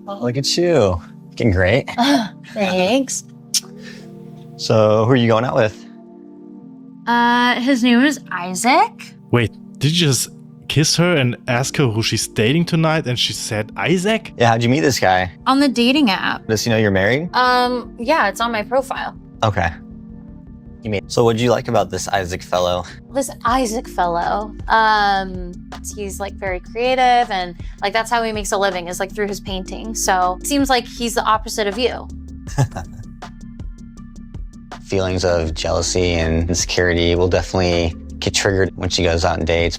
Look at you. Looking great. Thanks. So, who are you going out with? His name is Isaac. Wait, did you just kiss her and ask her who she's dating tonight and she said Isaac? Yeah, how'd you meet this guy? On the dating app. Does he know you're married? Yeah, it's on my profile. Okay. So what'd you like about this Isaac fellow? This Isaac fellow, he's like very creative and like that's how he makes a living is like through his painting. So it seems like he's the opposite of you. Feelings of jealousy and insecurity will definitely get triggered when she goes out and dates.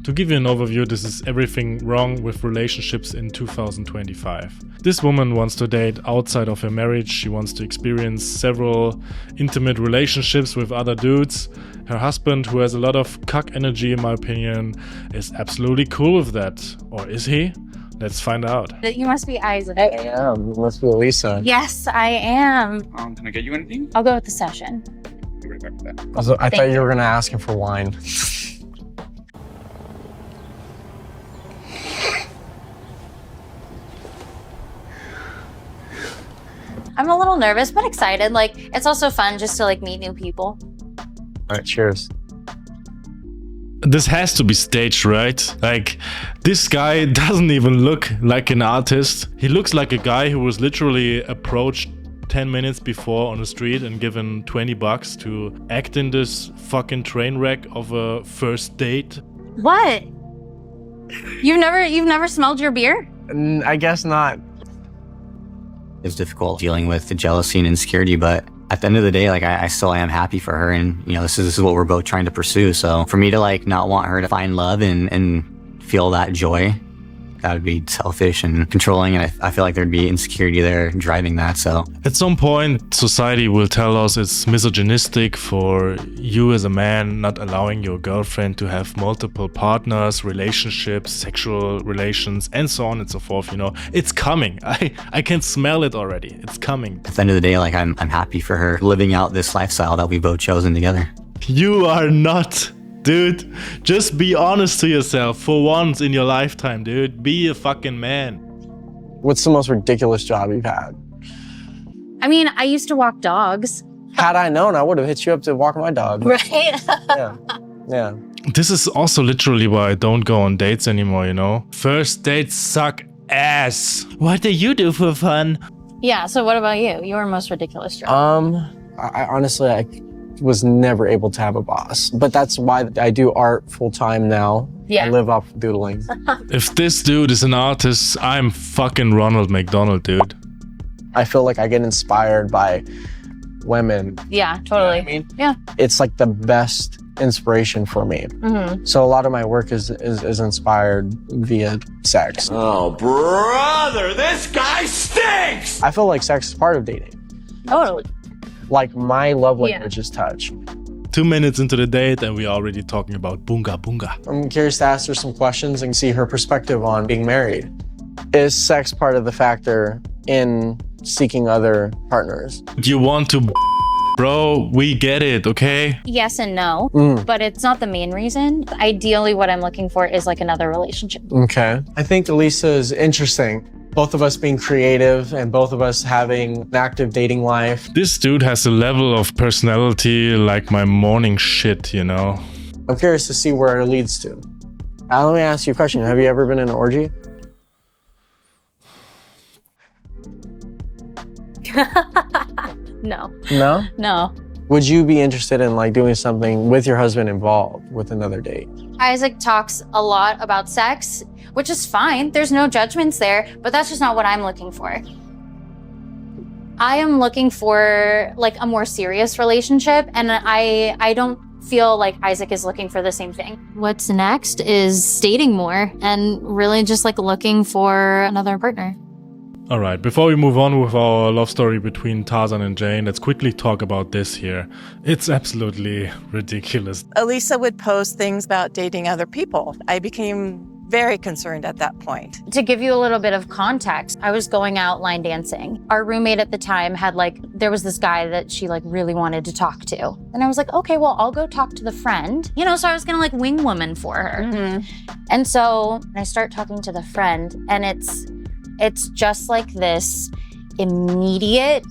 To give you an overview, this is everything wrong with relationships in 2025. This woman wants to date outside of her marriage. She wants to experience several intimate relationships with other dudes. Her husband, who has a lot of cuck energy in my opinion, is absolutely cool with that. Or is he? Let's find out. You must be Isaac. I am. You must be Lisa. Yes, I am. Can I get you anything? I'll go with the session. Be right back with that. Also, I thought you were going to ask him for wine. I'm a little nervous, but excited. Like, it's also fun just to like meet new people. All right, cheers. This has to be staged, right? Like, this guy doesn't even look like an artist. He looks like a guy who was literally approached 10 minutes before on the street and given $20 to act in this fucking train wreck of a first date. What? You've never smelled your beer? I guess not. It's difficult dealing with the jealousy and insecurity, but at the end of the day, like I still am happy for her, and you know, this is what we're both trying to pursue. So for me to like not want her to find love and feel that joy, that would be selfish and controlling, and I feel like there'd be insecurity there driving that. So at some point, society will tell us it's misogynistic for you as a man not allowing your girlfriend to have multiple partners, relationships, sexual relations, and so on and so forth. You know, it's coming. I can smell it already. It's coming. at the end of the day, like I'm happy for her living out this lifestyle that we both chosen together. You are not. Dude, just be honest to yourself for once in your lifetime, dude. Be a fucking man. What's the most ridiculous job you've had? I mean, I used to walk dogs. Had I known, I would have hit you up to walk my dog. Right? Yeah. Yeah. This is also literally why I don't go on dates anymore, you know? First dates suck ass. What do you do for fun? Yeah, so what about you? Your most ridiculous job? I honestly, I was never able to have a boss, but that's why I do art full time now. Yeah. I live off doodling. If this dude is an artist, I'm fucking Ronald McDonald, dude. I feel like I get inspired by women. Yeah, totally. You know what I mean? Yeah. It's like the best inspiration for me. Mm-hmm. So a lot of my work is inspired via sex. Oh, brother, this guy stinks! I feel like sex is part of dating. Totally. Like my love language is touch. 2 minutes into the date and we're already talking about boonga boonga. I'm curious to ask her some questions and see her perspective on being married. Is sex part of the factor in seeking other partners? You want to bro, we get it, okay? Yes and no, but it's not the main reason. Ideally, what I'm looking for is like another relationship. Okay. I think Elisa is interesting. Both of us being creative and both of us having an active dating life. This dude has a level of personality like my morning shit, you know? I'm curious to see where it leads to. Let me ask you a question. Have you ever been in an orgy? No. No? No. Would you be interested in like doing something with your husband involved with another date? Isaac talks a lot about sex, which is fine. There's no judgments there, but that's just not what I'm looking for. I am looking for like a more serious relationship, and I don't feel like Isaac is looking for the same thing. What's next is dating more and really just like looking for another partner. Alright, before we move on with our love story between Tarzan and Jane, let's quickly talk about this here. It's absolutely ridiculous. Elisa would post things about dating other people. I became very concerned at that point. To give you a little bit of context, I was going out line dancing. Our roommate at the time had there was this guy that she really wanted to talk to. And I was like, okay, well, I'll go talk to the friend. You know, so I was gonna wing woman for her. Mm-hmm. And so I start talking to the friend, and it's It's just like this immediate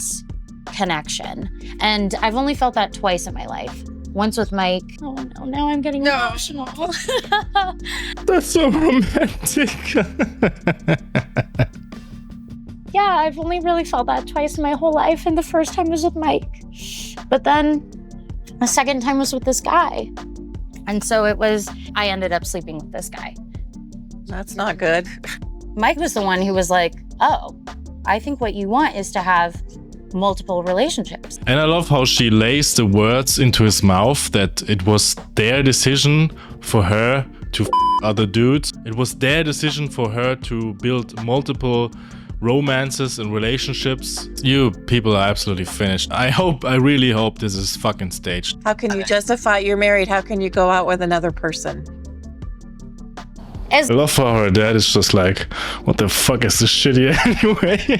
connection. And I've only felt that twice in my life. Once with Mike. Oh no, now I'm getting emotional. That's so romantic. Yeah, I've only really felt that twice in my whole life, and the first time was with Mike. But then the second time was with this guy. And so I ended up sleeping with this guy. That's not good. Mike was the one who was like, oh, I think what you want is to have multiple relationships. And I love how she lays the words into his mouth that it was their decision for her to other dudes. It was their decision for her to build multiple romances and relationships. You people are absolutely finished. I really hope this is fucking staged. How can you justify you're married? How can you go out with another person? I love how her dad is just like, what the fuck is this shit here anyway?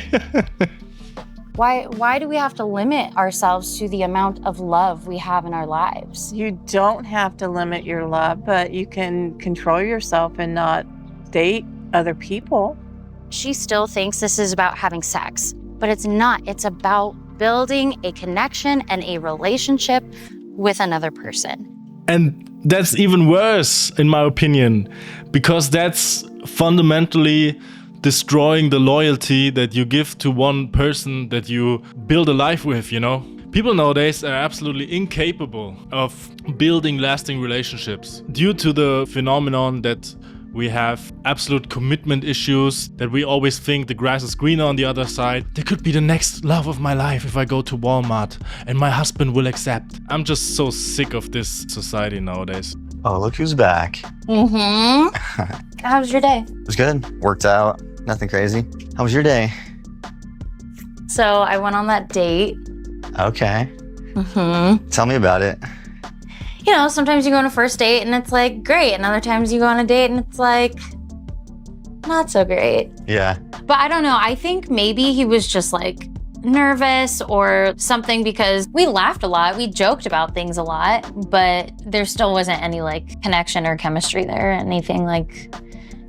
Why do we have to limit ourselves to the amount of love we have in our lives? You don't have to limit your love, but you can control yourself and not date other people. She still thinks this is about having sex, but it's not. It's about building a connection and a relationship with another person. And that's even worse, in my opinion, because that's fundamentally destroying the loyalty that you give to one person that you build a life with, you know? People nowadays are absolutely incapable of building lasting relationships due to the phenomenon that we have absolute commitment issues, that we always think the grass is greener on the other side. There could be the next love of my life if I go to Walmart and my husband will accept. I'm just so sick of this society nowadays. Oh, look who's back. Mm-hmm. How was your day? It was good. Worked out. Nothing crazy. How was your day? So I went on that date. Okay. Mm-hmm. Tell me about it. You know, sometimes you go on a first date and it's like great, and other times you go on a date and it's like not so great. Yeah. But I don't know. I think maybe he was just like nervous or something, because we laughed a lot. We joked about things a lot, but there still wasn't any like connection or chemistry there, anything like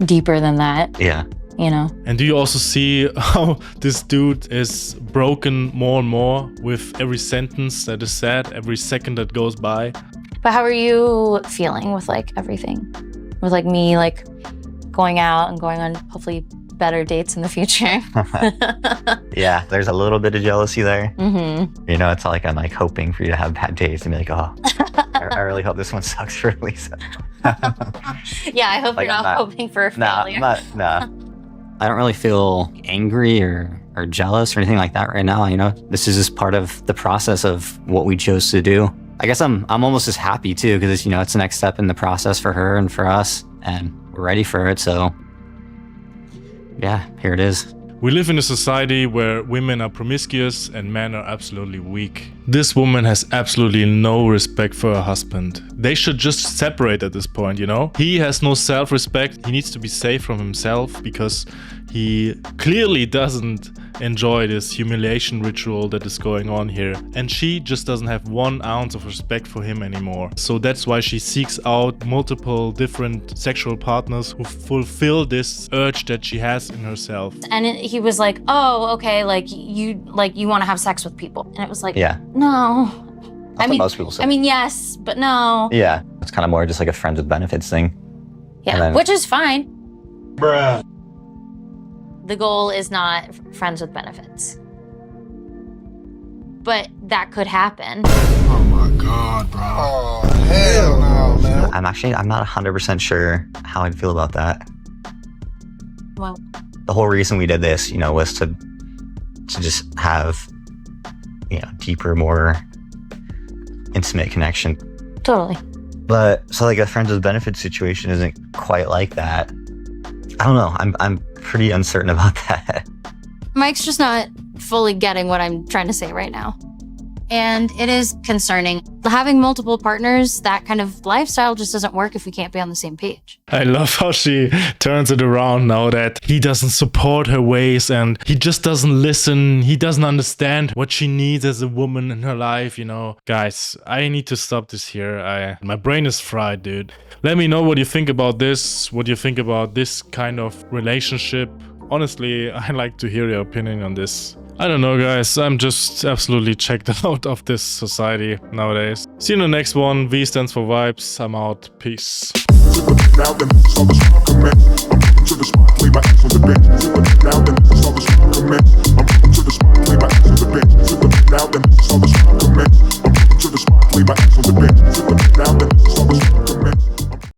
deeper than that. Yeah. You know? And do you also see how this dude is broken more and more with every sentence that is said, every second that goes by? But how are you feeling with like everything? With like me like going out and going on hopefully better dates in the future? Yeah, there's a little bit of jealousy there. Mm-hmm. You know, it's not like I'm like hoping for you to have bad days and be like, oh, I really hope this one sucks for Lisa. Yeah, I hope Like, you're I'm not not- hoping for a Nah, failure. nah. I don't really feel angry or jealous or anything like that right now. You know, this is just part of the process of what we chose to do. I guess I'm almost as happy too, because it's, you know, it's the next step in the process for her and for us, and we're ready for it. So yeah, here it is. We live in a society where women are promiscuous and men are absolutely weak. This woman has absolutely no respect for her husband. They should just separate at this point, you know? He has no self-respect. He needs to be safe from himself because he clearly doesn't enjoy this humiliation ritual that is going on here. And she just doesn't have 1 ounce of respect for him anymore. So that's why she seeks out multiple different sexual partners who fulfill this urge that she has in herself. And he was like, oh, okay, like you want to have sex with people. And it was like, Yeah. no. That's what most people say. I mean, yes, but no. Yeah, it's kind of more just like a friends with benefits thing. Yeah, And then- which is fine. Bruh. The goal is not friends with benefits. But that could happen. Oh my God, bro. Oh, hell no, man. I'm not 100% sure how I'd feel about that. Well, The whole reason we did this, you know, was to just have, you know, deeper, more intimate connection. totally. But so like a friends with benefits situation isn't quite like that. I don't know. I'm pretty uncertain about that. Mike's just not fully getting what I'm trying to say right now. And it is concerning. Having multiple partners, that kind of lifestyle just doesn't work if we can't be on the same page. I love how she turns it around now that he doesn't support her ways and he just doesn't listen. He doesn't understand what she needs as a woman in her life, you know. Guys, I need to stop this here. My brain is fried, dude. Let me know what you think about this, what you think about this kind of relationship Honestly, I'd like to hear your opinion on this. I don't know, guys, I'm just absolutely checked out of this society nowadays. See you in the next one. V stands for Vibes. I'm out. Peace.